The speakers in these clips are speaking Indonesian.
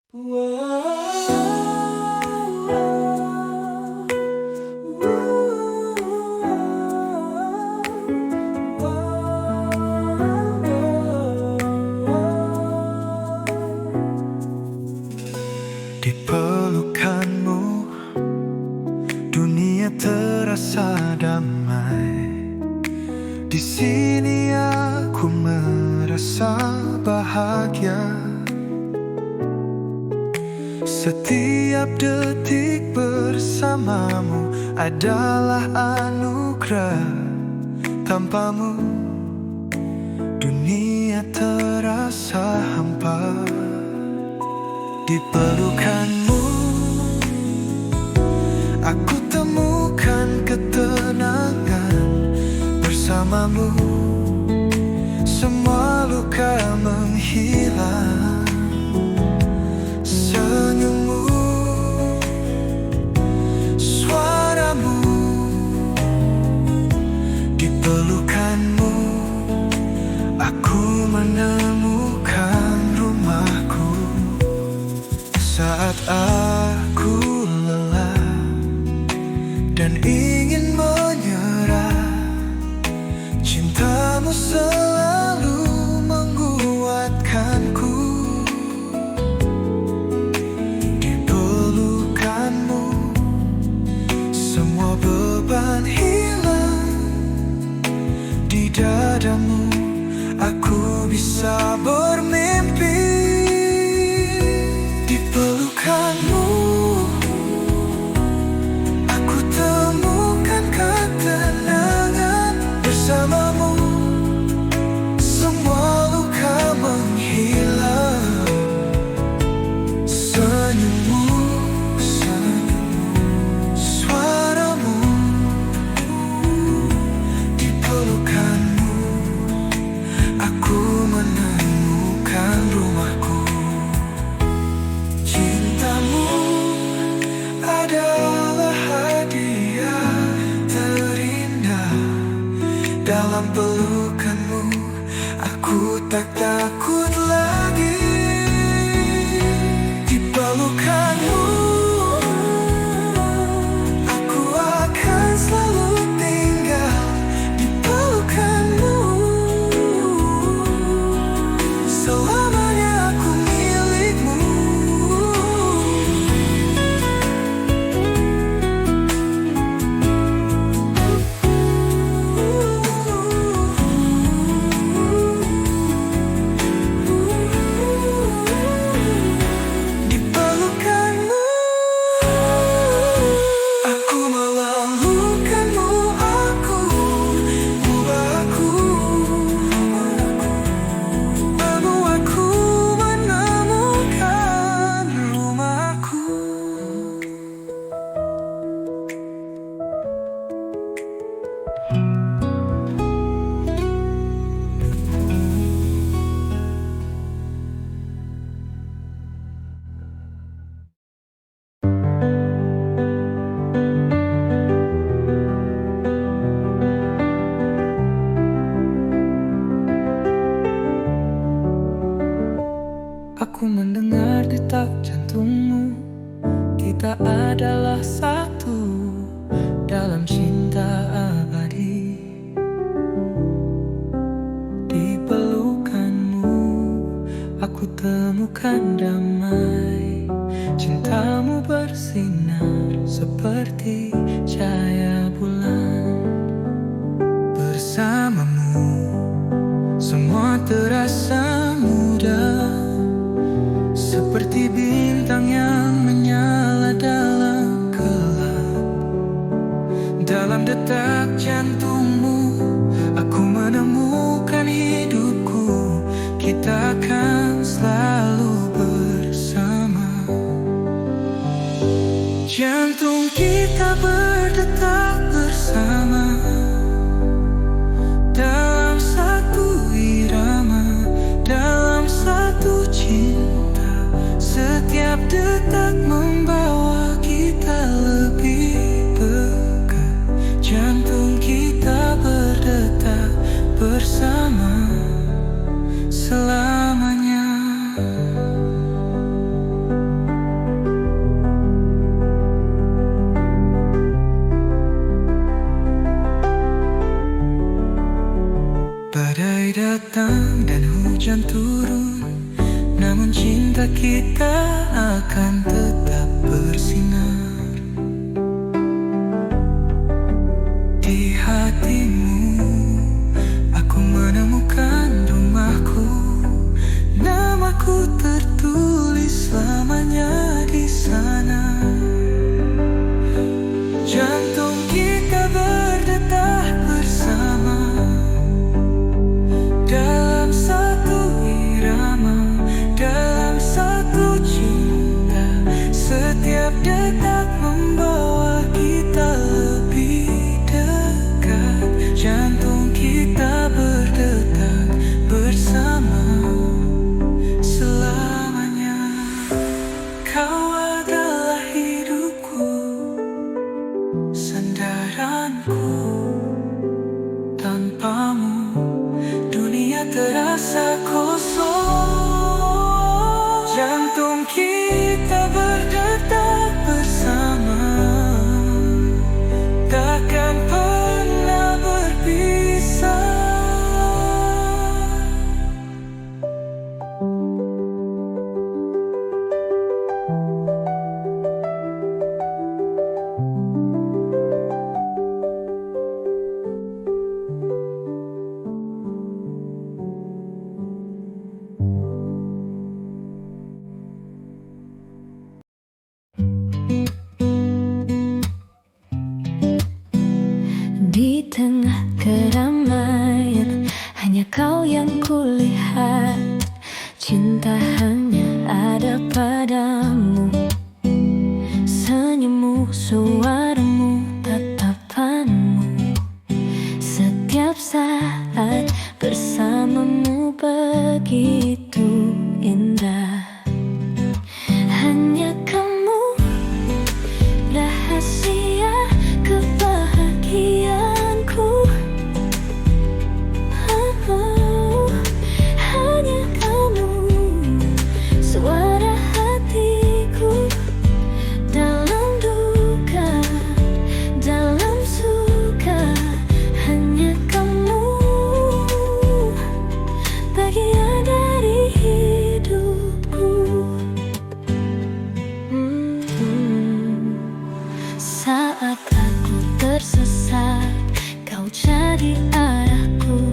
Di pelukanmu, dunia terasa damai. Di sini aku merasa bahagia. Setiap detik bersamamu adalah anugerah. Tanpamu, dunia terasa hampa. Di pelukanmu, aku temukan ketenangan. Bersamamu, semua luka menghilang. Senyummu, suaramu, di pelukanmu, aku menemukan rumahku. Saat aku lelah dan ingin menyerah, cintamu selalu menguatkanku. Di pelukanmu, semua beban hilang. Di dadamu, aku bisa bermimpi. Di pelukanmu, aku temukan ketenangan. Bersamamu, semua luka menghilang. Senyummu, suaramu, di pelukanmu, aku menemukan rumahku. Cintamu adalah hadiah terindah. Dalam pelukanmu, aku tak takut lagi. Di pelukanmu, aku akan selalu tinggal. Di pelukanmu, selamanya aku milikmu. Di pelukanmu, aku melalukanmu. Aku membuatku menemukan rumahku. Aku mendengar detak jantungmu. Kita adalah satu dalam cinta abadi. Di pelukanmu, aku temukan damai. Cintamu bersinar seperti cahaya bulan. Bersamamu, semua terasa mudah. Seperti bintang yang menyala dalam gelap. Dalam detak jantungmu, aku menemukan hidupku. Kita akan selalu bersama. Jantung kita berdetak bersama. Dalam satu irama, dalam satu cinta. Setiap detak membawa kita lebih dekat. Jantung kita berdetak bersama selamanya. kita akan tetap bersinar. Di hatimu aku menemukan rumahku, namaku tertulis selamanya di sana. Jantung kita berdetak bersama dalam satu irama, dalam satu cinta. Setiap detak membawa kita lebih dekat. Jantung kita berdetak bersama selamanya. Kau adalah hidupku, sandaranku. Tanpamu dunia terasa kosong. Jantung kita berdetak bersama, takkan pernah berpisah. Di tengah keramaian, hanya kau yang kulihat. Cinta hanya ada padamu. Senyummu, suaramu, tatapanmu. Setiap saat bersamamu begitu indah. Hanya kamu, rahasia kebahagiaanku. Hanya kamu, suara hatiku. Dalam duka, dalam suka, hanya kamu, bagian dari hidupku. Saat aku tersesat, kau jadi arahku.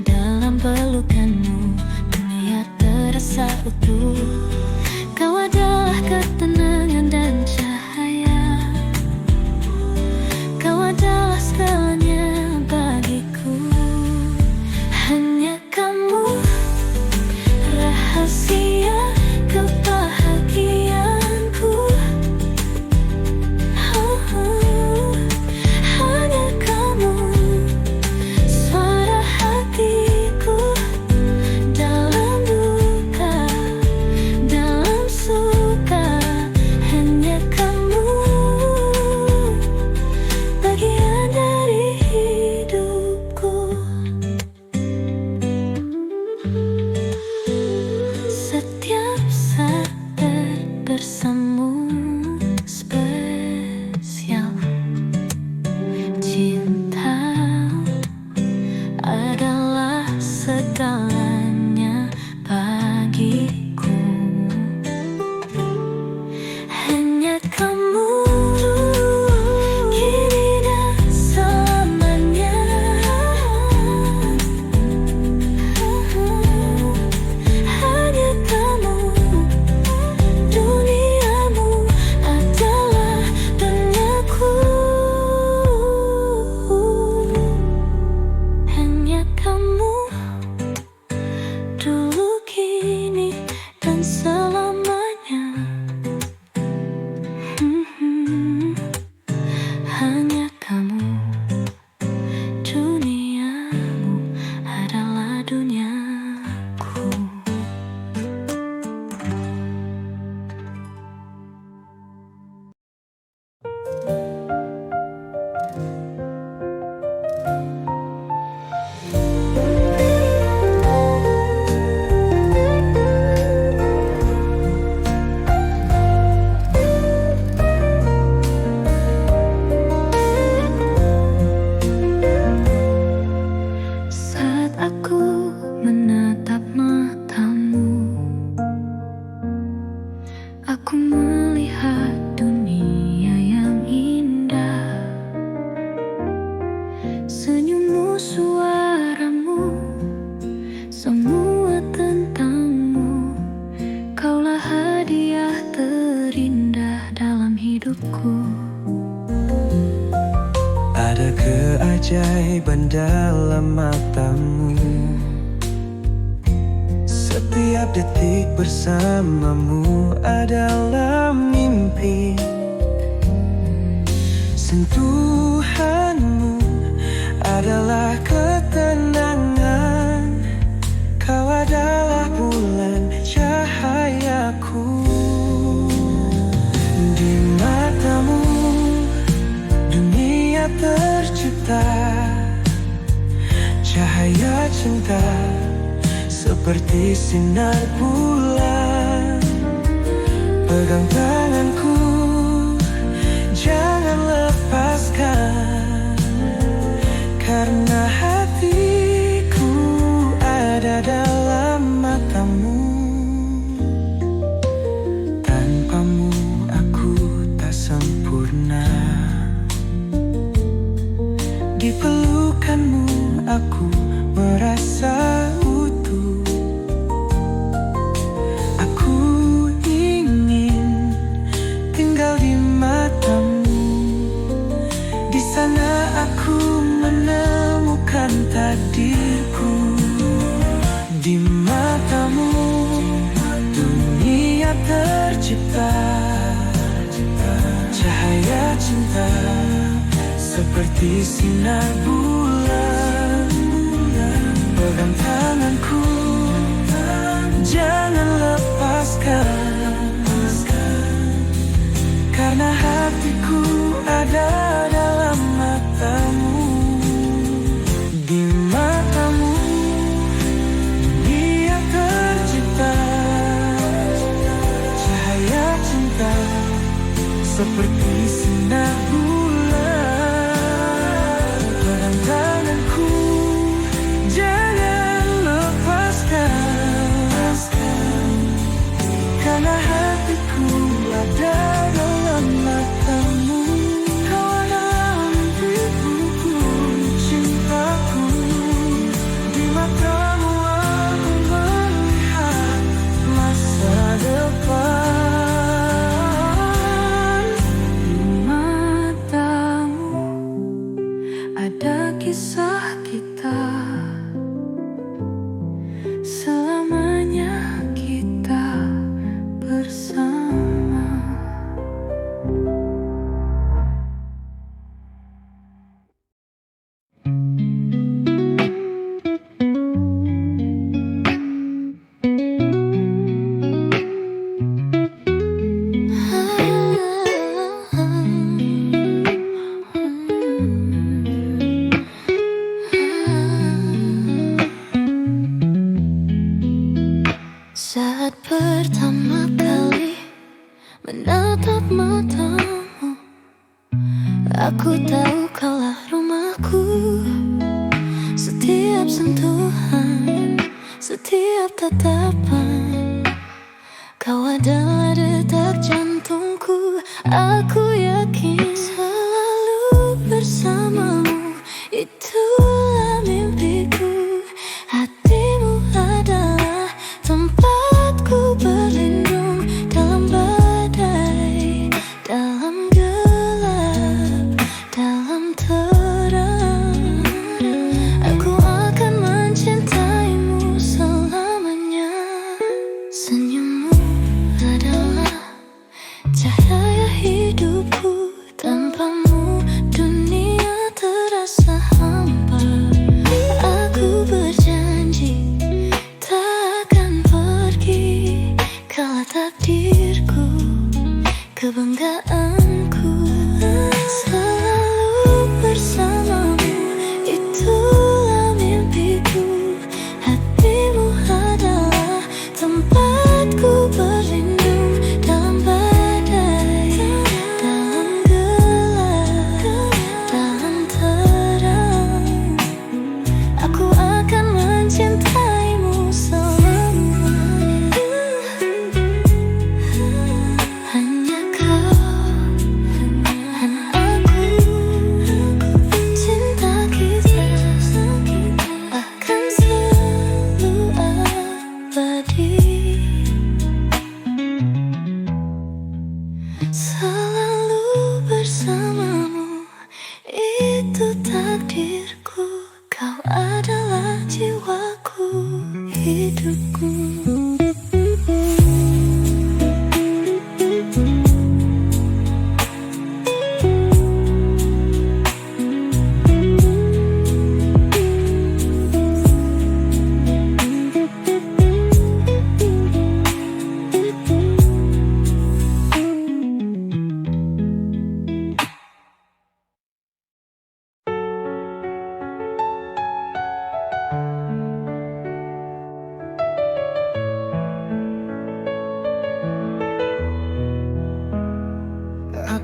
Dalam pelukanmu, dunia terasa utuh. Kau adalah ketenangan dan cahaya. Kau adalah segalanya bagiku. Hanya kamu, rahasia kebahagiaanku. Hanya kamu, suara hatiku. Dalam duka, dalam suka, hanya kamu, bagian dari hidupku. Setiap saat bersamamu spesial. Cinta adalah segalanya bagiku. Hanya kamu, kini dan selamanya. Hanya kamu, dunia Aku melihat dunia yang indah. Senyummu, suaramu, semua tentangmu. Kaulah hadiah terindah dalam hidupku. Ada keajaiban dalam matamu. Setiap detik bersamamu adalah mimpi. Sentuhanmu adalah ketenangan. Kau adalah bulan cahayaku. Di matamu dunia tercipta. Cahaya cinta seperti sinar bulan. Pegang tanganku, jangan lepaskan, karena hatiku ada dalam matamu. Tanpamu aku tak sempurna. Di pelukanmu aku merasa utuh. Aku ingin tinggal di matamu. Di sana aku menemukan takdirku. Di matamu dunia tercipta. Cahaya cinta seperti sinar bulan. Pegang tanganku, jangan lepaskan, karena hatiku ada dalam matamu. Di matamu dunia tercipta. Cahaya cinta seperti sinar bulan. Pegang tanganku, jangan lepaskan, karena hatiku ada dalam matamu. Kau adalah mimpiku, cintaku. Di matamu aku melihat masa depan. Di matamu ada kisah kita. Selamanya kita bersama. Saat pertama kali menatap matamu, aku tahu kaulah rumahku. Setiap sentuhan, setiap tatapan, kau adalah detak jantungku. Aku yakin selalu bersamamu, itulah mimpiku. Hatimu adalah tempatku berlindung dalam badai, dalam gelap, dalam terang. Aku akan mencintaimu selamanya. Senyummu adalah cahaya hidupku. Tanpamu dunia terasa hampa. Aku berjanji tak akan pergi, kala takdirku, kebanggaanku. Selalu bersamamu, itulah mimpiku. Hatimu adalah tempatku berlindung dalam badai, dalam gelap, dalam terang. Aku akan mencintaimu selamanya.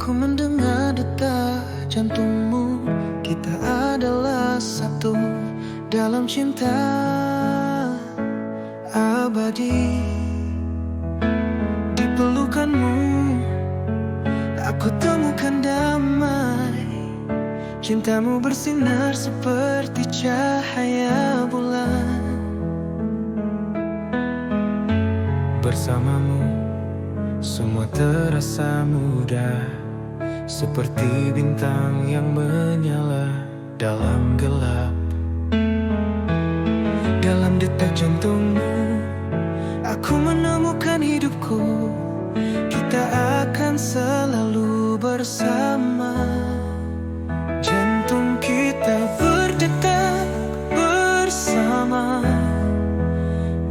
Aku mendengar detak jantungmu. Kita adalah satu dalam cinta abadi. Di pelukanmu aku temukan damai. Cintamu bersinar seperti cahaya bulan. Bersamamu semua terasa mudah, seperti bintang yang menyala dalam gelap. Dalam detak jantungmu aku menemukan hidupku. Kita akan selalu bersama. Jantung kita berdetak bersama,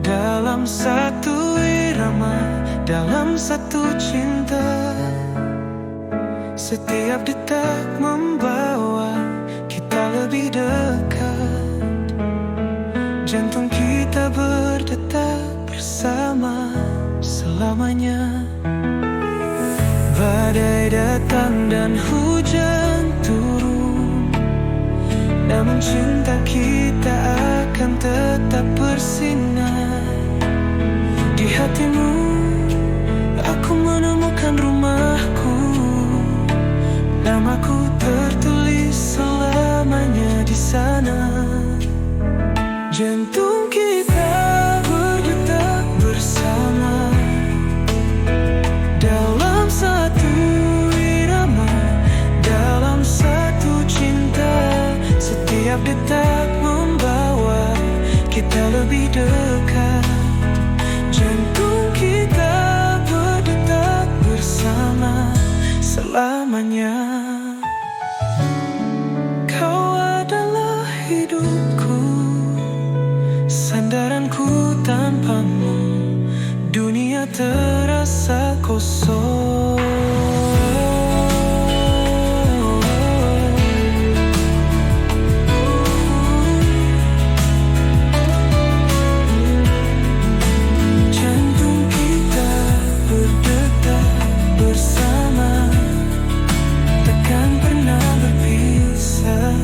dalam satu irama, dalam satu cinta. Setiap detak membawa kita lebih dekat. Jantung kita berdetak bersama selamanya. Badai datang dan hujan turun, namun cinta kita akan tetap bersinar. Di hatimu aku menemukan rumahku. Namaku tertulis selamanya di sana. Jantung kita berdetak bersama, dalam satu irama, dalam satu cinta. Setiap detak membawa kita lebih dekat. Jantung kita berdetak bersama selamanya. Kau adalah hidupku, sandaranku. Tanpamu dunia terasa kosong. Jantung kita berdetak bersama, takkan pernah berpisah.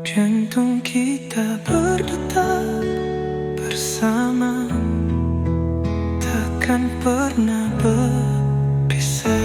Jantung kita berdetak bersama, takkan pernah berpisah.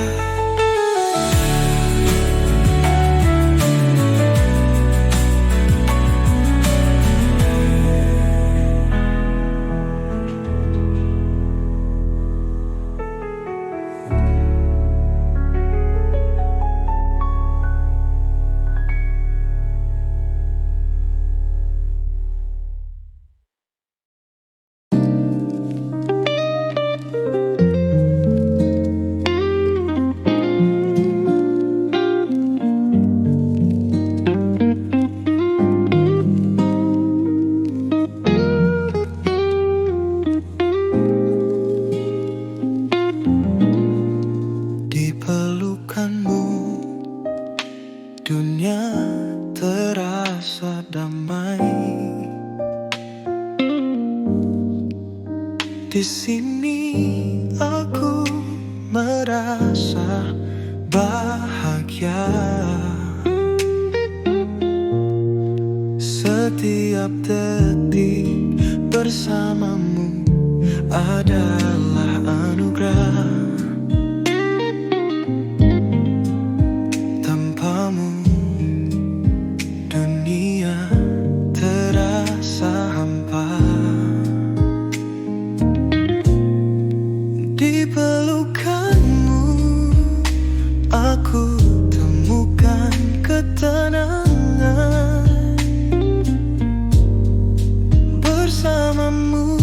Dunia terasa damai. Di sini aku merasa bahagia. Setiap detik bersamamu adalah anugerah. Di pelukanmu aku temukan ketenangan. Bersamamu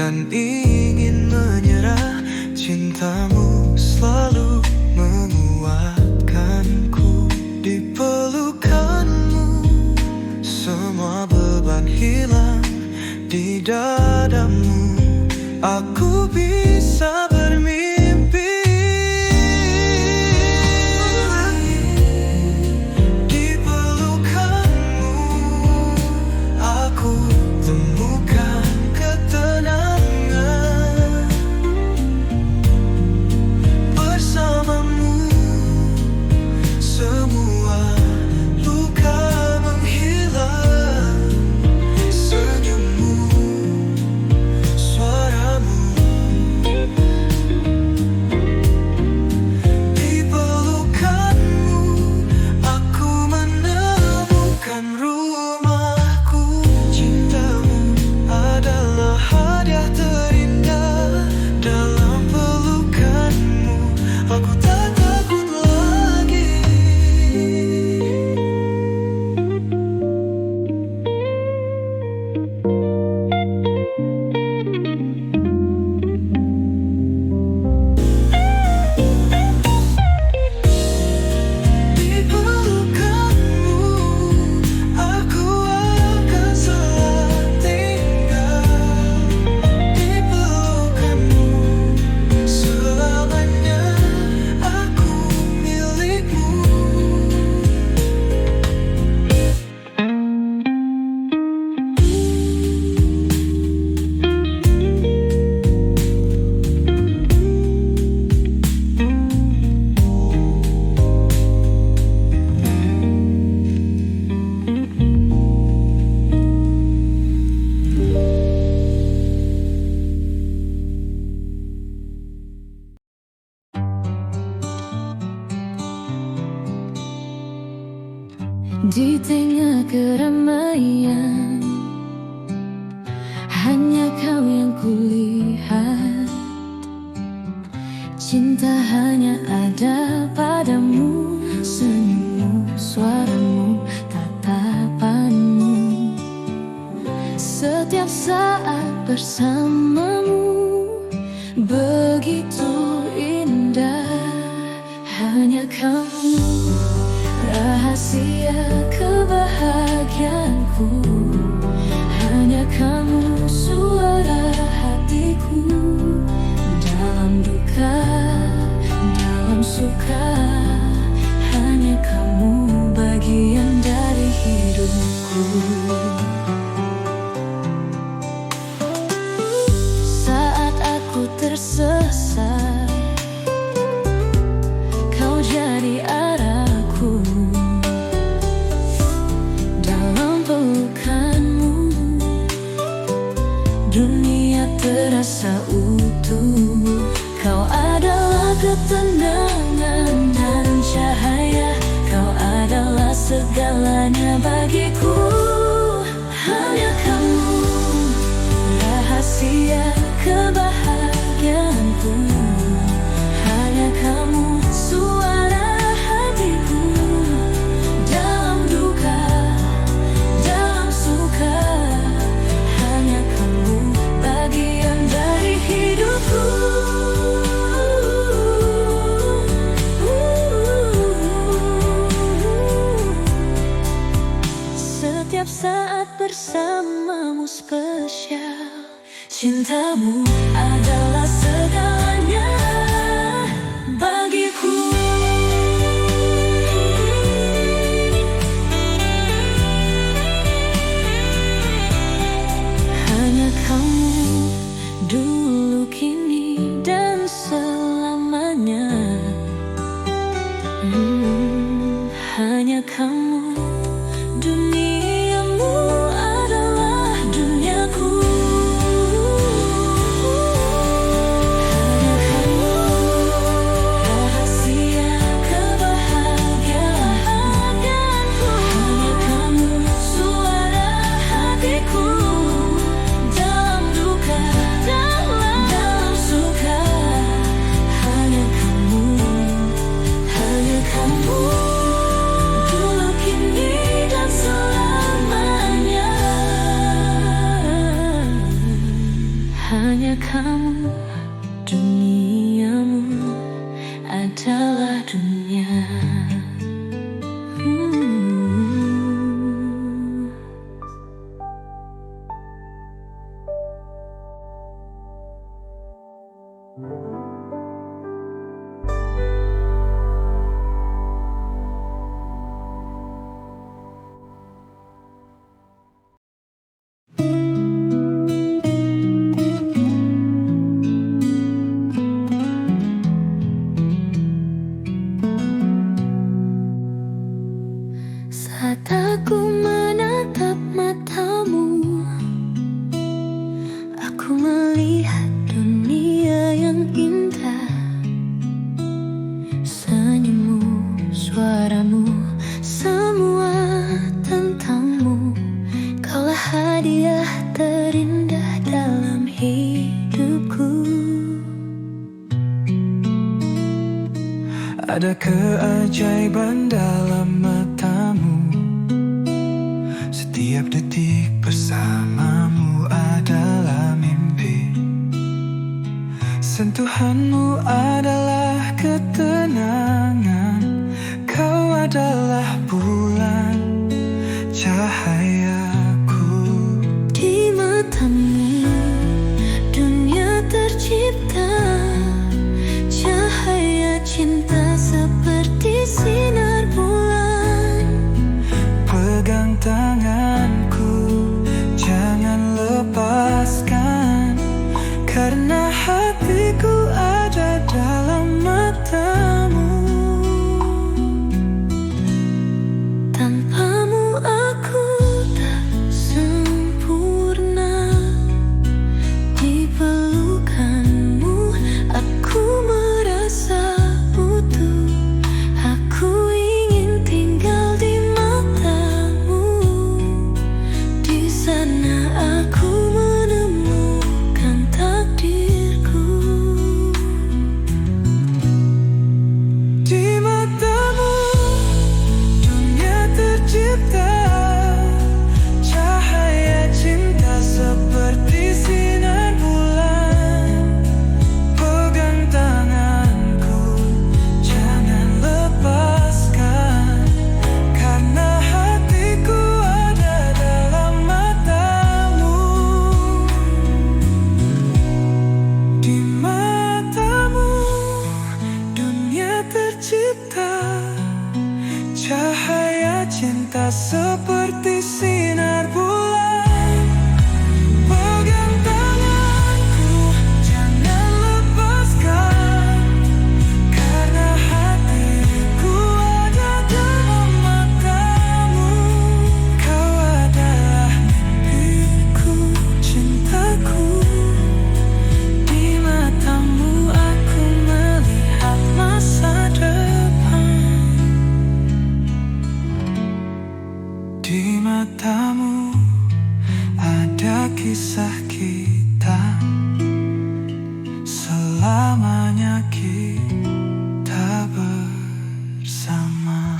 Bukan ingin menyerah, cintamu selalu menguatkanku. Di pelukanmu semua beban hilang. Di dadamu aku bisa bermimpi. Di pelukanmu aku temukan ketenangan. Bersamamu semua luka menghilang. Senyummu, suaramu. Di pelukanmu aku menemukan rumahku. Cintamu adalah hadiah terindah. Dalam pelukanmu aku tak takut lagi. Di pelukanmu aku akan selalu tinggal. Di pelukanmu selamanya aku milikmu. Di tengah keramaian, hanya kau yang kulihat. Cinta hanya ada padamu. Senyummu, suaramu, tatapanmu. Setiap saat bersamamu begitu indah. Hanya kamu, rahasia kebahagiaanku. Hanya kamu, suara hatiku. Dalam duka, dalam suka, hanya kamu bagian dari hidupku. Saat aku tersesat, kau jadi arahku. Dalam pelukanmu dunia terasa utuh. Kau adalah ketenangan dan cahaya. Kau adalah segalanya bagiku. Hanya kamu, rahasia kebahagiaanku. Hanya kamu, suara hatiku. Dalam duka, dalam suka, hanya kamu bagian dari hidupku. Setiap saat bersamamu spesial. Cintamu adalah segalanya bagiku. Hanya kamu, dulu, kini, dan selamanya. Hanya kamu, duniamu adalah duniaku. Saat aku menatap matamu, aku melihat dunia yang indah. Senyummu, suaramu, semua tentangmu. Kaulah hadiah terindah dalam hidupku. Ada keajaiban dalam matamu. Setiap detik bersamamu adalah mimpi. Sentuhanmu adalah ketenangan. Kau adalah bulan cahayaku. Di matamu dunia tercipta. Cahaya cinta seperti sinar bulan. Pegang tanganku, jangan lepaskan, karena hatiku ada dalam matamu. Tanpamu aku tak sempurna. Di pelukanmu aku merasa utuh. Aku ingin tinggal di matamu. Di sana aku menemukan takdirku. Di matamu dunia tercipta. Cahaya cinta seperti sinar bulan. Pegang tanganku, jangan lepaskan, karena hatiku ada dalam matamu. Di matamu dunia tercipta. Cahaya cinta seperti sinar bulan. Pegang tanganku, jangan lepaskan, karena hatiku ada dalam matamu. Kau adalah mimpiku, cintaku. Di matamu aku melihat masa depan. Di matamu ada kisah kita. Selamanya kita bersama.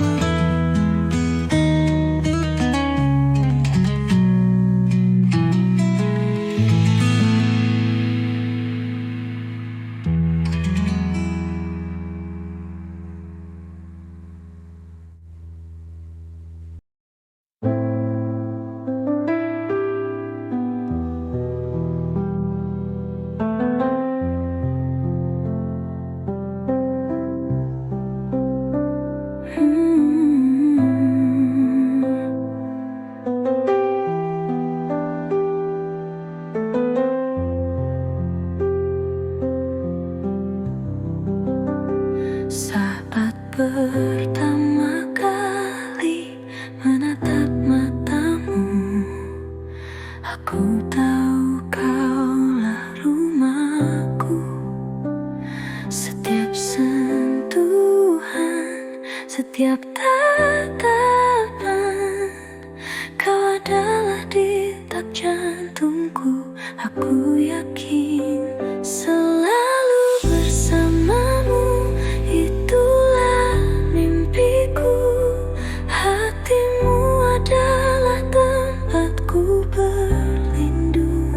Saat pertama kali menatap matamu, aku tahu kaulah rumahku. Setiap sentuhan, setiap tatapan, kau adalah detak jantungku. Aku yakin selalu bersamamu. Itulah mimpiku. Hatimu adalah tempatku berlindung.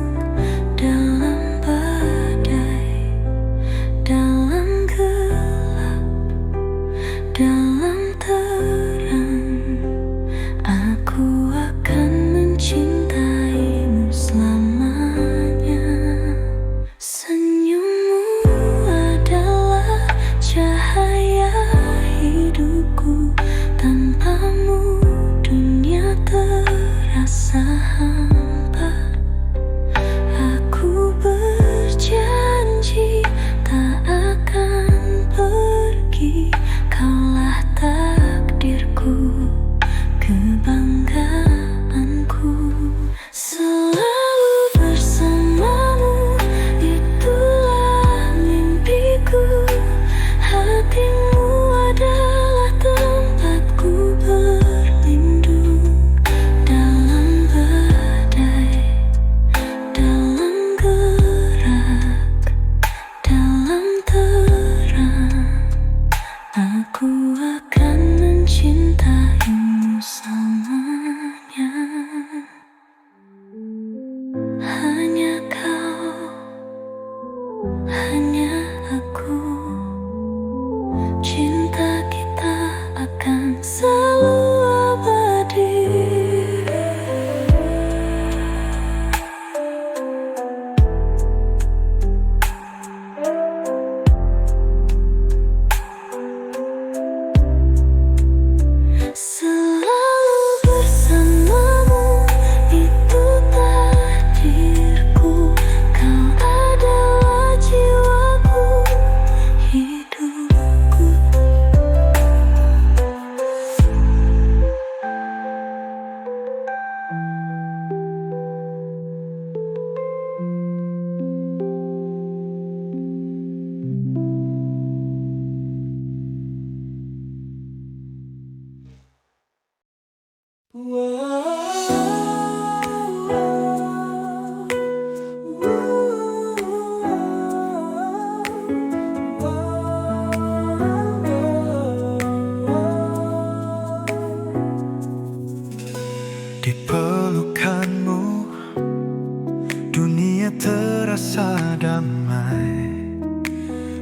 terasa damai.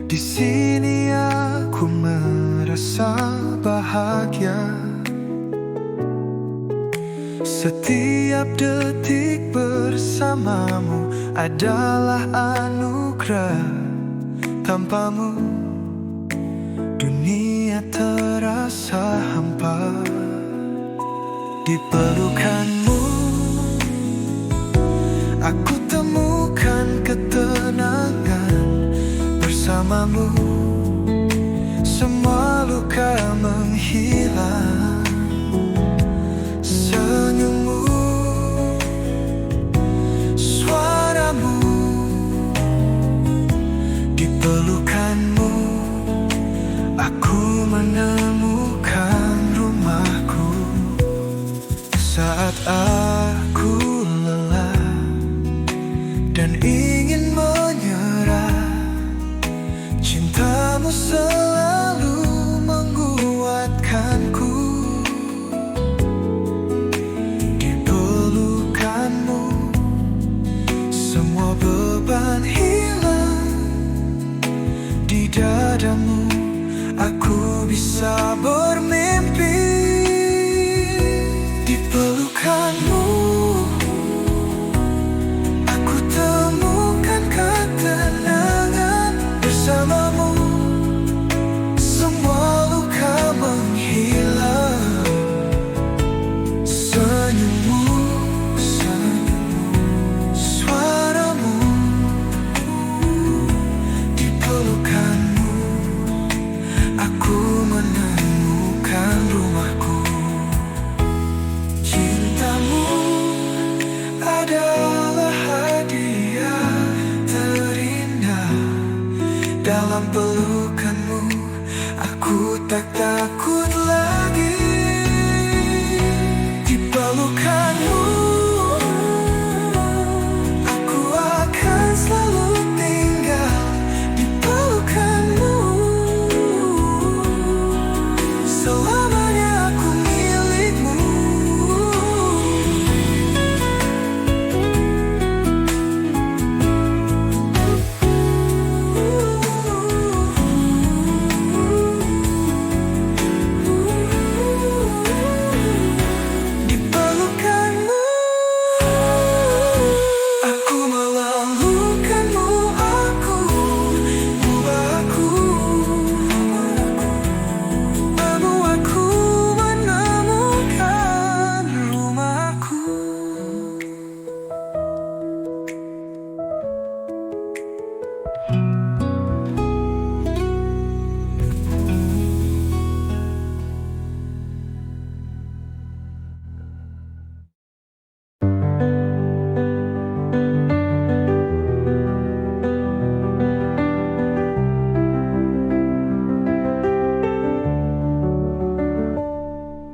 Di sini aku merasa bahagia. Setiap detik bersamamu adalah anugerah. Tanpamu dunia terasa hampa. Di pelukanmu aku temukan ketenangan. Bersamamu semua luka menghilang. Senyummu, suaramu, di pelukanmu aku menemukan rumahku. Saat aku lelah dan ingin menyerah, cintamu selalu menguatkanku. Di pelukanmu semua beban hilang. Di dadamu aku bisa bermimpi. Di pelukanmu aku temukan ketenangan. Bersamamu semua luka menghilang. Senyummu, suaramu, di pelukanmu aku menemukan rumahku. Cintamu adalah hadiah terindah. Dalam pelukanmu aku tak takut lagi. Di pelukanmu aku akan selalu tinggal. Di pelukanmu selamanya aku milikmu. Di pelukanmu aku melalukanmu. Aku membuatku menemukan rumahku.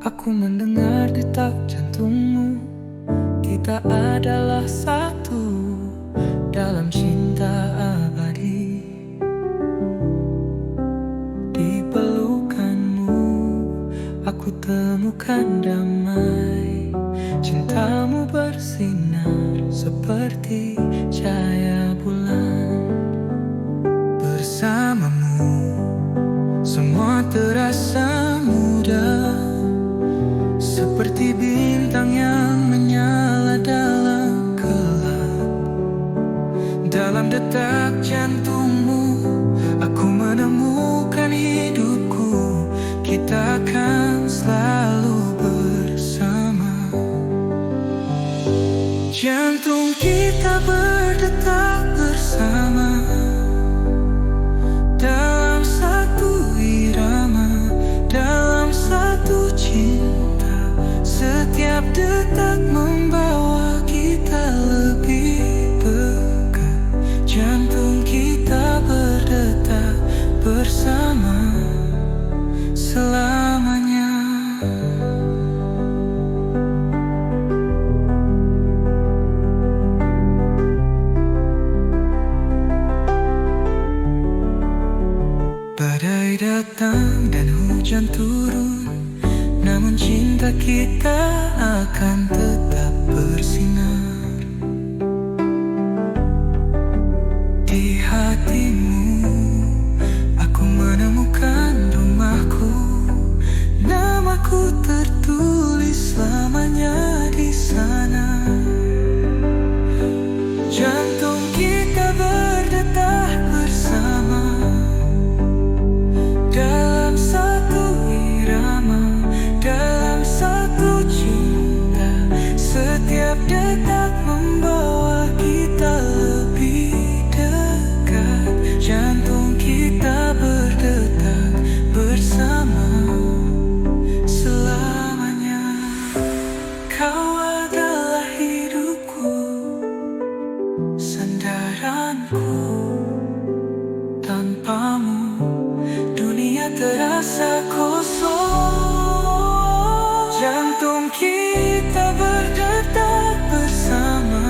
Aku mendengar detak jantungmu. Kita adalah satu dalam cinta abadi. Di pelukanmu aku temukan damai. Cintamu bersinar seperti cahaya bulan. Bersamamu semua terasa mudah. Seperti bintang yang menyala dalam gelap. Dalam detak jantungmu aku menemukan hidupku. Kita akan selalu bersama. Jantung kita berdetak bersama. Dalam satu irama, dalam satu cinta. Setiap detak membawa kita lebih dekat. Jantung kita berdetak bersama selamanya. Badai datang dan hujan turun, namun cinta kita akan tetap bersinar. aku. Tanpamu dunia terasa kosong. Jantung kita berdetak bersama,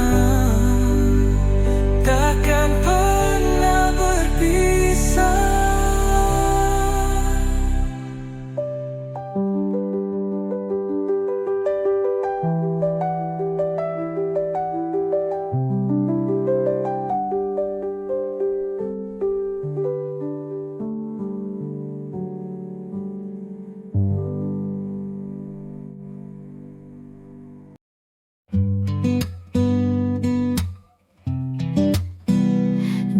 takkan pernah berpisah.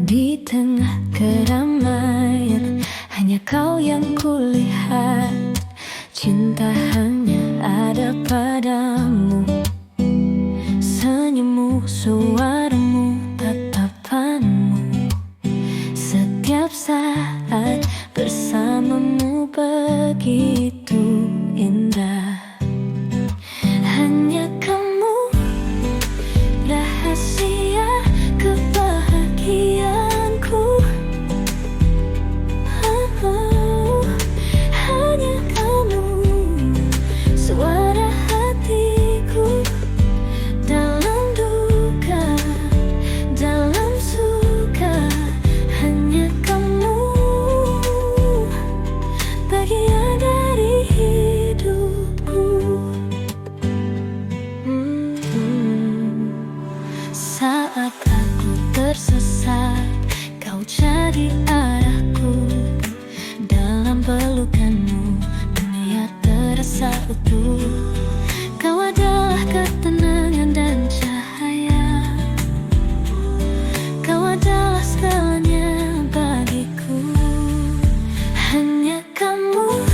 Di tengah keramaian, hanya kau yang kulihat. Cinta hanya ada padamu. Senyummu, suaramu, tatapanmu. Setiap saat bersamamu begitu indah. Hanya kamu, rahasia kebahagiaanku. Hanya kamu, suara hatiku. Dalam duka, dalam suka, hanya kamu, bagian dari hidupku. Saat aku tersesat, kau jadi arahku. Dalam pelukanmu, dunia terasa utuh. Kau adalah ketenangan dan cahaya. Kau adalah segalanya bagiku. Hanya kamu,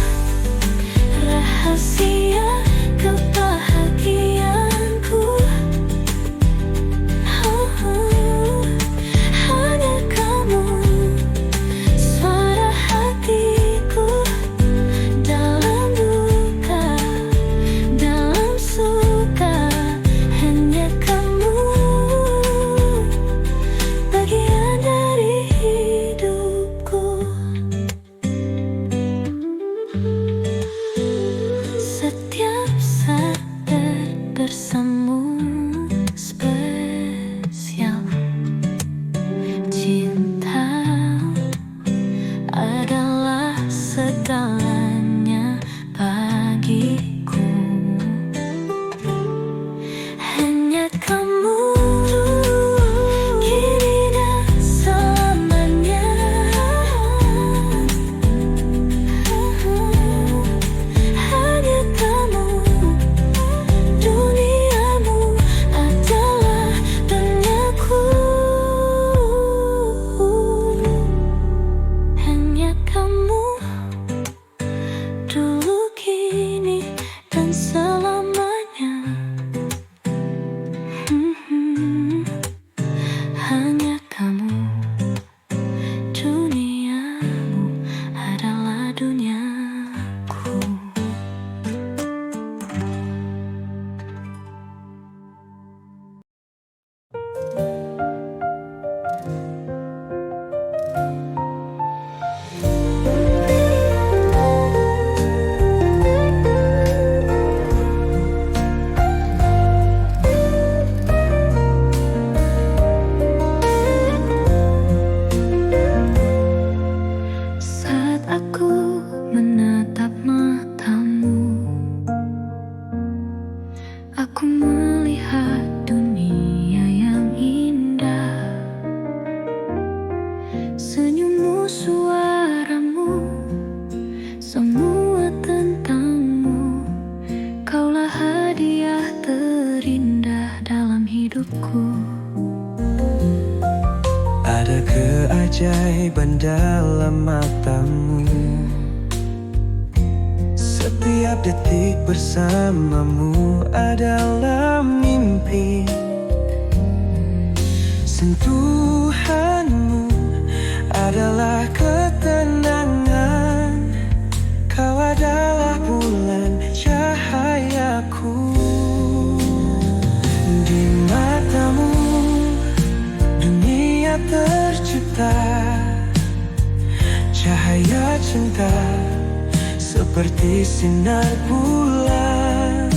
rahasia kebahagiaanku. Hanya kamu, suara hatiku. Dalam duka, dalam suka, hanya kamu, bagian dari hidupku. Setiap saat bersamamu spesial. Cinta adalah segalanya bagiku. Hanya kamu, kini dan selamanya. Hanya kamu, duniamu adalah duniaku. Hanya kamu, dulu, kini, dan selamanya. Hanya kamu, duniamu adalah duniaku. Saat aku menatap matamu, aku melihat dunia yang indah. Senyummu, suaramu, semua tentangmu. Kaulah hadiah terindah dalam hidupku. Ada keajaiban dalam matamu. Setiap detik bersamamu adalah mimpi. Sentuhanmu adalah ketenangan. Kau adalah bulan cahayaku. Di matamu dunia mata, cahaya cinta seperti sinar bulan.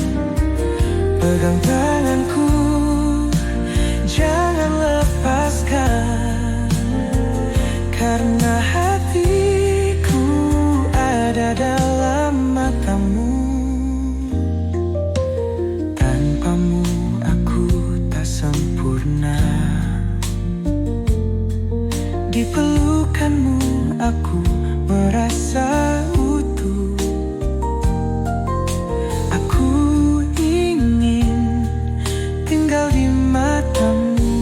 Pegang tanganku, jangan lepaskan, karena hatiku ada dalam matamu. Tanpamu aku tak sempurna, di pelukanmu aku merasa utuh. Aku ingin tinggal di matamu,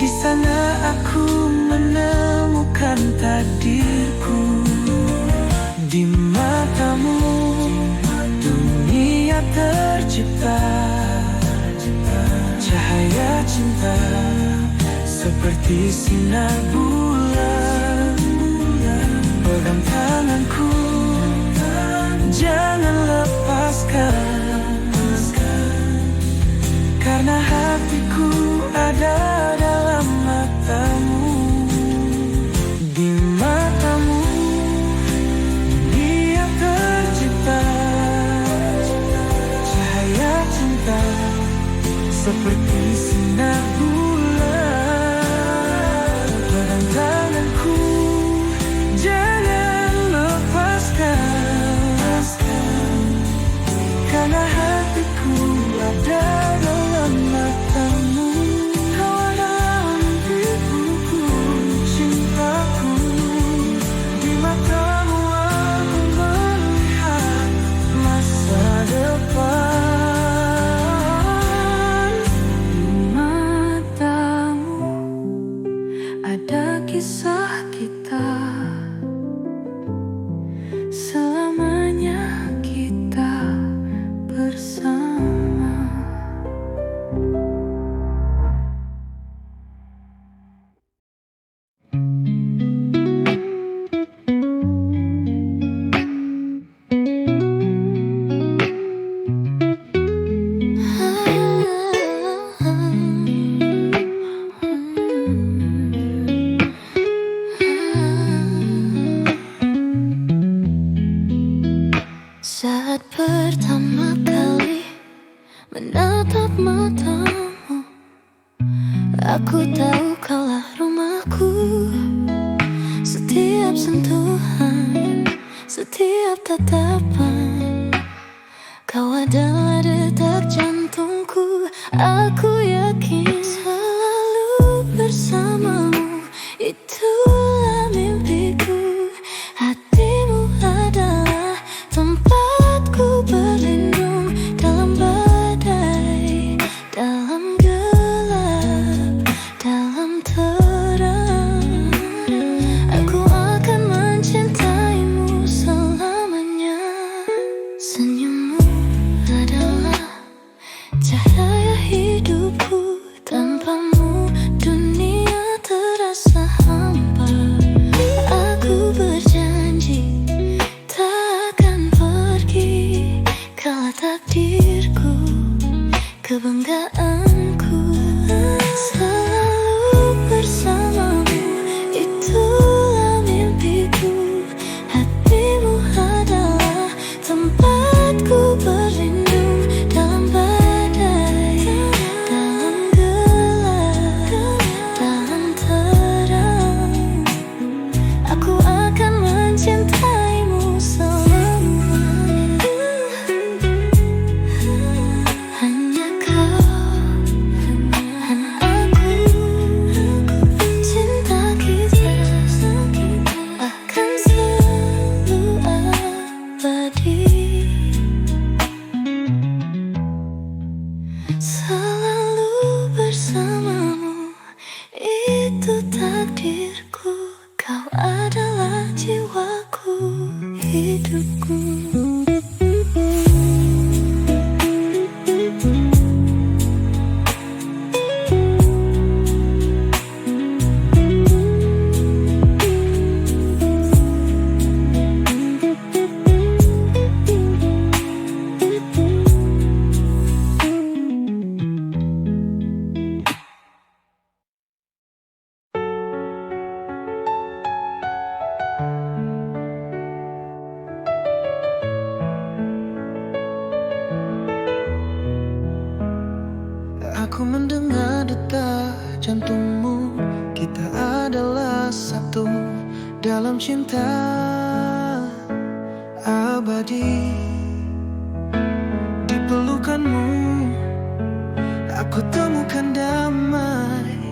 di sana aku menemukan takdirku. Di matamu dunia tercipta, cahaya cinta seperti sinar bulan. Pegang tanganku, jangan lepaskan, karena hatiku ada dalam matamu. Di matamu dunia tercipta, cahaya cinta seperti sinar bulan. Pegang tanganku, jangan lepaskan, karena hatiku ada dalam matamu. Kau adalah mimpiku, cintaku. Di matamu aku melihat masa depan. Di matamu ada kisah kita, selamanya kita bersama. Saat pertama kali menatap matamu, aku tahu kaulah rumahku. Setiap sentuhan, setiap tatapan, kau adalah detak jantungku. Aku yakin selalu bersamamu, itulah mimpiku. Hatimu adalah tempatku berlindung dalam badai, dalam gelap, dalam terang. Aku akan mencintaimu selamanya. Senyummu adalah cahaya hidupku. Tanpamu dunia terasa hampa. Aku berjanji tak akan pergi, kala takdirku, kebanggaanku. Selalu bersamamu, itulah mimpiku. Hatimu adalah tempatku berlindung dalam badai, dalam gelap, dalam terang. Aku akan mencintaimu selamanya. Hanya kau dan aku, cinta kita akan selalu abadi. Selalu bersamamu, itu takdirku. Kau adalah jiwaku, hidupku. dalam cinta abadi. Di pelukanmu aku temukan damai.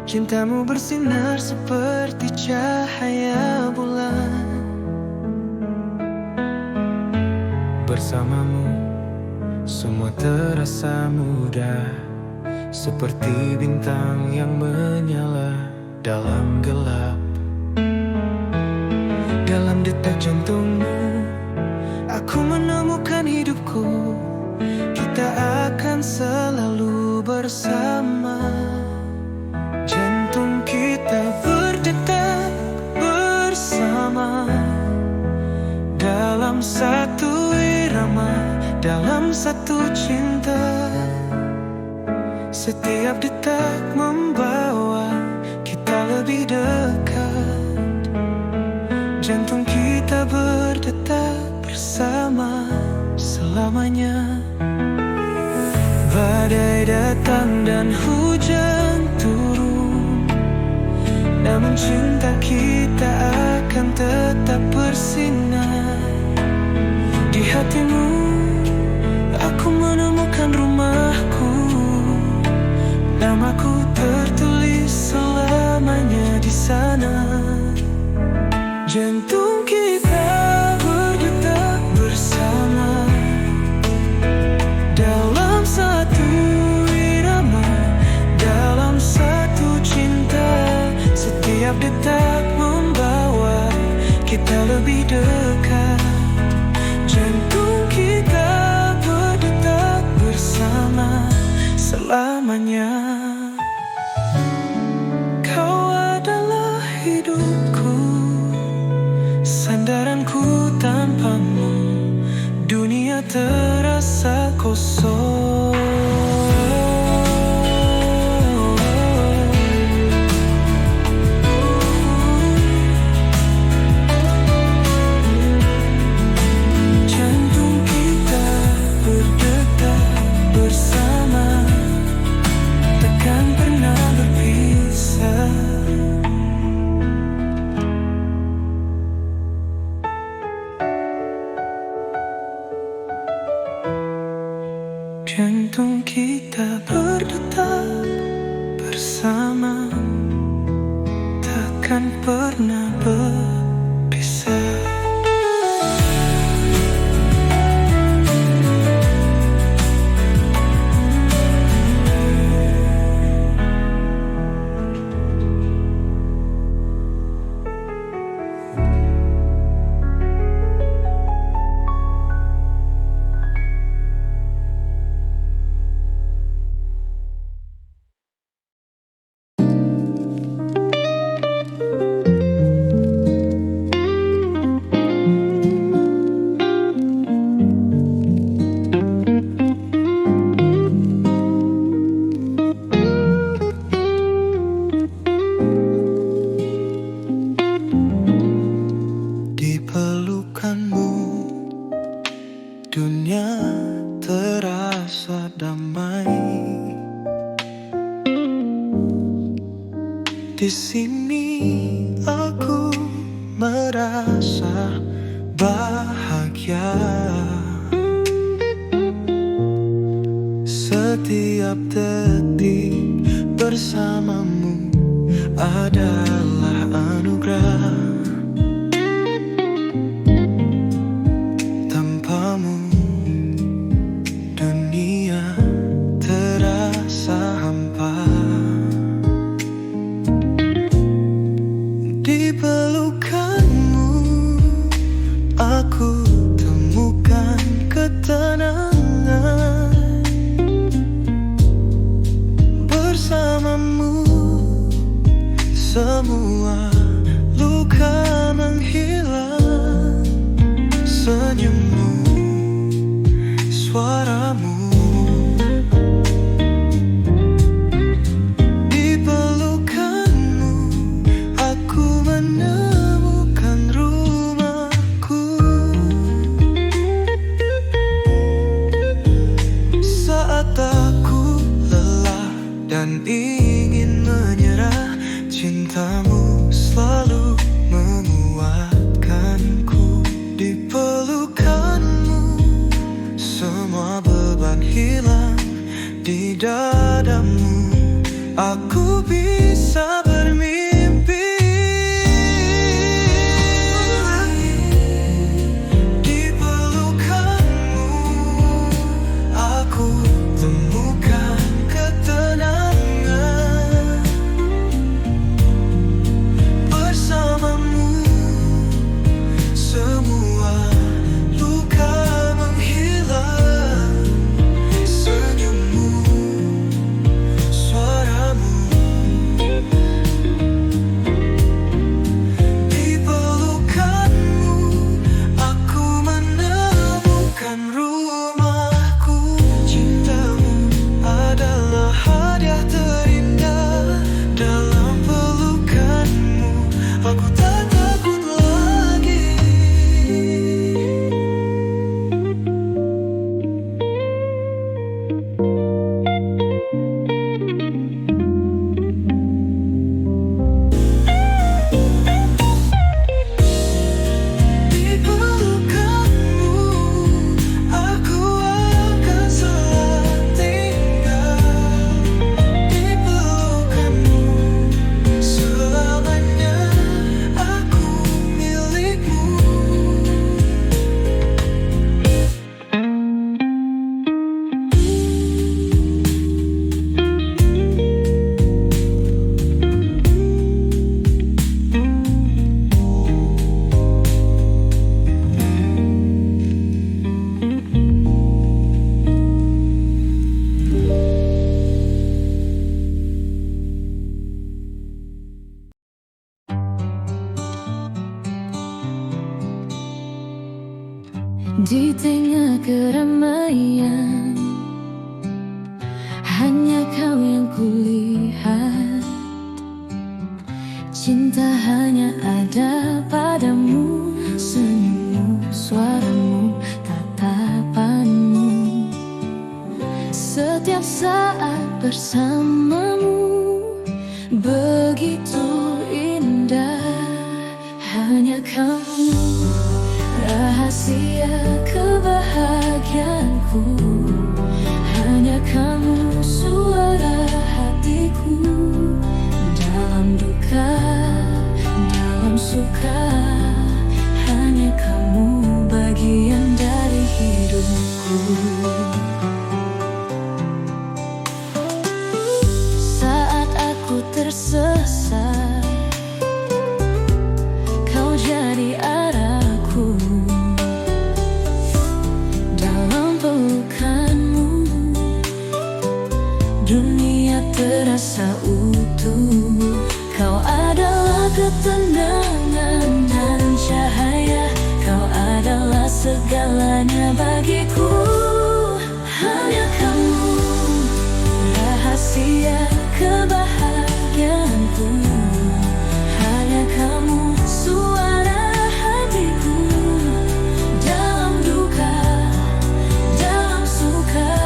Cintamu bersinar seperti cahaya bulan. Bersamamu semua terasa mudah, seperti bintang yang menyala dalam gelap. Dalam detak jantungmu aku menemukan hidupku. Kita akan selalu bersama. Jantung kita berdetak bersama, dalam satu irama, dalam satu cinta. Setiap detak membawa kita lebih dekat. Jantung kita berdetak bersama selamanya. Badai datang dan hujan turun, namun cinta kita akan tetap bersinar. Di hatimu aku menemukan rumahku. Namaku tertulis selamanya di sana. Jantung kita berdetak bersama, dalam satu irama, dalam satu cinta. Setiap detak membawa kita lebih dekat. Jantung kita berdetak bersama selamanya. Kau adalah hidupku, sandaranku. Tanpamu dunia terasa kosong. Jantung kita berdetak bersama, takkan pernah berpisah. Jantung kita berdetak bersama, takkan pernah berpisah. Dunia terasa damai. Di sini aku merasa bahagia. Setiap detik bersamamu adalah anugerah. Di pelukanmu aku temukan ketenangan. Bersamamu semua luka menghilang. Senyummu, suaramu, dan ingin menyerah, cintamu selalu menguatkanku. Di pelukanmu semua beban hilang. Di dadamu aku bisa bermimpi. Di pelukanmu aku temukan ketenangan. Bersamamu semua luka menghilang. Senyummu, suaramu. Di pelukanmu aku menemukan rumahku. Cintamu adalah hadiah terindah. Dalam pelukanmu aku tak takut lagi. Di pelukanmu aku akan selalu tinggal. Di pelukanmu selamanya aku milikmu. Di tengah keramaian, hanya kau yang kulihat. Cinta hanya ada padamu. Senyummu, suaramu, tatapanmu. Setiap saat bersamamu begitu indah. Hanya kamu, rahasia kebahagiaanku. Hanya kamu, suara hatiku. Dalam duka, dalam suka, hanya kamu bagian dari hidupku. Saat aku tersesat, kau jadi arahku. Dalam pelukanmu dunia terasa utuh. Kau adalah ketenangan dan cahaya. Kau adalah segalanya bagiku. Hanya kamu, rahasia kebahagiaanku. Hanya kamu, suara hatiku. Dalam duka, dalam suka,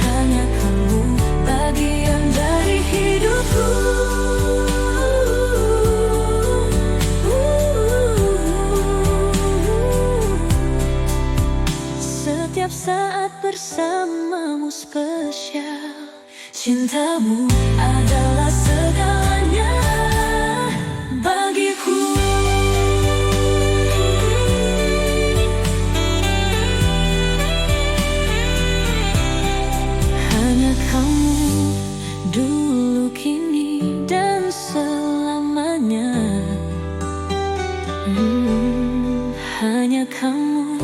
hanya kamu bagian dari hidupku. Setiap saat bersamamu spesial. Cintamu adalah segalanya bagiku. Hanya kamu, dulu, kini, dan selamanya. Hanya kamu,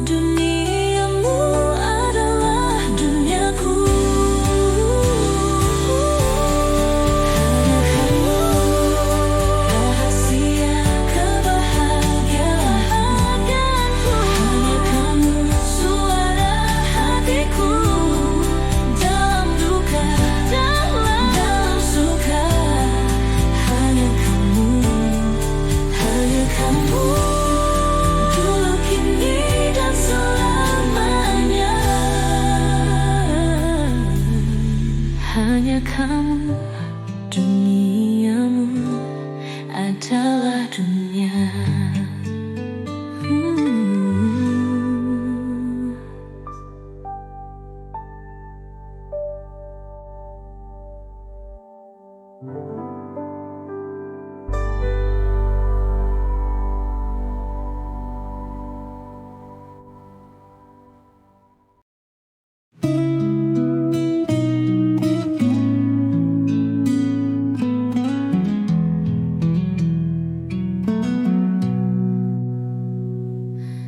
duniamu adalah duniaku. Hanya kamu, rahasia kebahagiaanku. Hanya kamu, suara hatiku. Dalam duka, dalam suka, hanya kamu, hanya kamu. Dulu, kini, dan selamanya. Hanya kamu, duniamu adalah dunia.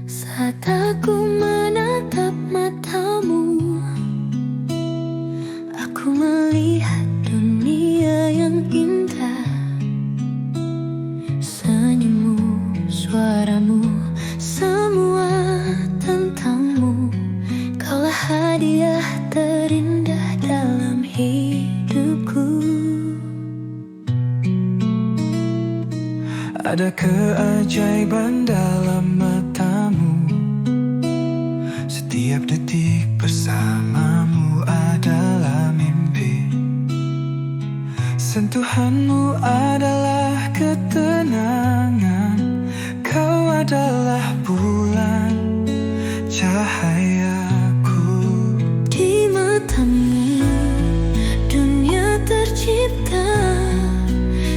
Saat aku menatap matamu, aku melihat dunia yang indah. Senyummu, suaramu, semua tentangmu. Kaulah hadiah terindah dalam hidupku. Ada keajaiban dalam matamu. Setiap detik bersamamu adalah mimpi. Sentuhanmu adalah ketenangan. Kau adalah bulan cahayaku. Di matamu dunia tercipta.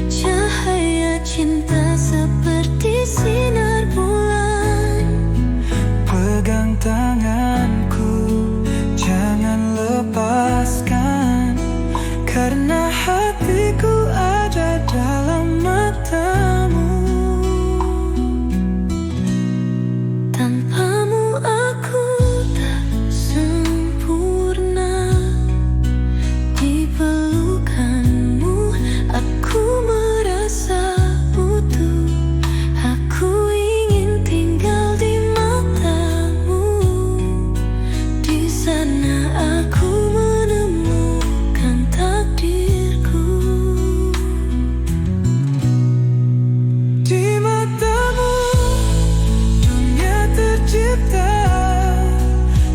Cahaya cinta seperti sinar bulan. Pegang tanganku, jangan lepaskan, karena hatiku ada dalam matamu. Tanpamu aku tak sempurna. Di pelukanmu aku merasa utuh. Aku ingin tinggal di matamu. Di sana aku menemukan takdirku. Di matamu dunia tercipta.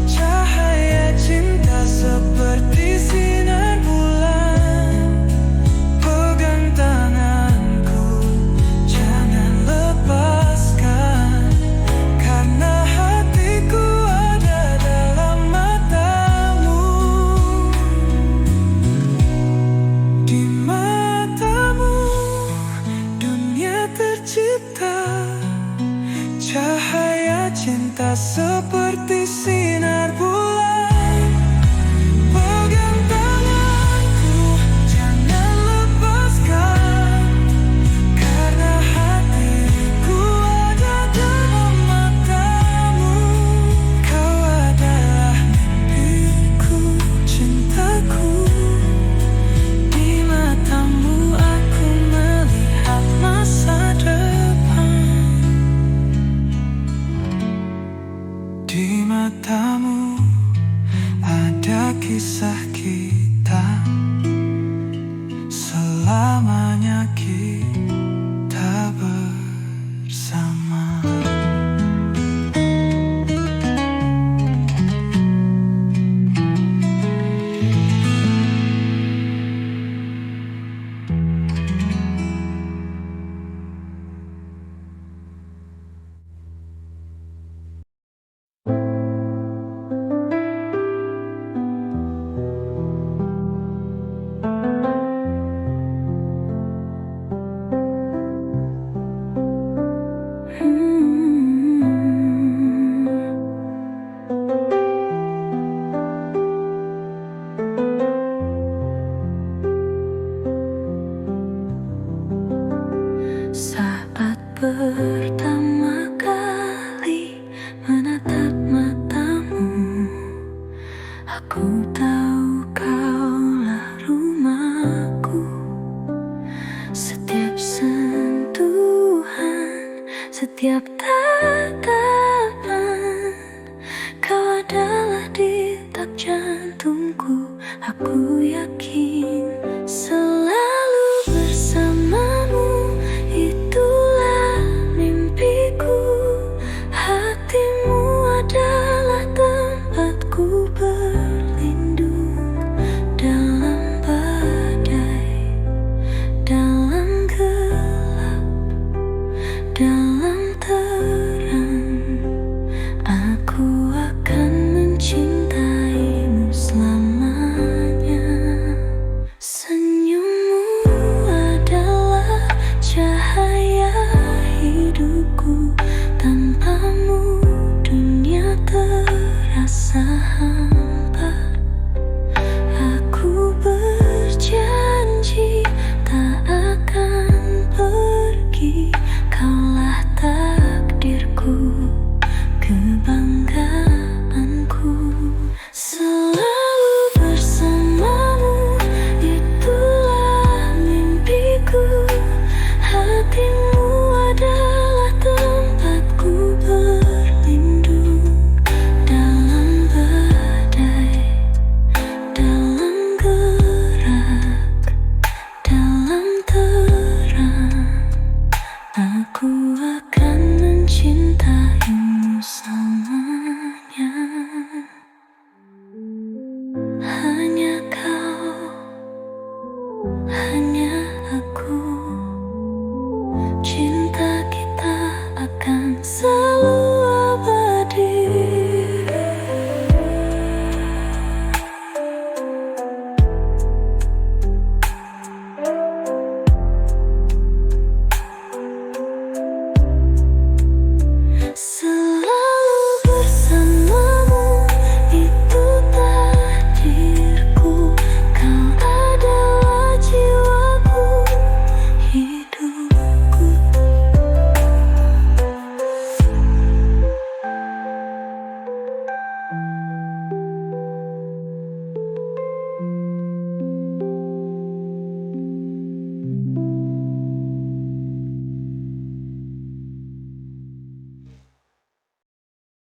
Cahaya cinta seperti sinar bulan. Pegang tanganku, jangan lepaskan, karena hatiku ada dalam matamu. Di matamu dunia tercipta. Cahaya cinta seperti sinar bulan. Pegang tanganku, jangan lepaskan, karena hatiku ada dalam matamu. Kau adalah mimpiku, cintaku. Di matamu aku melihat masa depan. Di matamu ada kisah kita. Selamanya kita bersama. Saat pertama kali menatap matamu, aku tahu kaulah rumahku. Setiap sentuhan, setiap tatapan, kau adalah detak jantungku. Aku yakin selalu bersamamu. Itulah mimpiku. Hatimu adalah tempatku berlindung. Dalam badai, dalam gelap, hidupku. Tanpamu dunia terasa hampa. Aku berjanji tak akan pergi. Kaulah takdirku, kebanggaanku. Selalu bersamamu, itulah mimpiku. Hatimu adalah tempatku berlindung. Dalam badai, dalam gerak, dalam terang, aku akan mencintaimu selamanya. Hanya kau,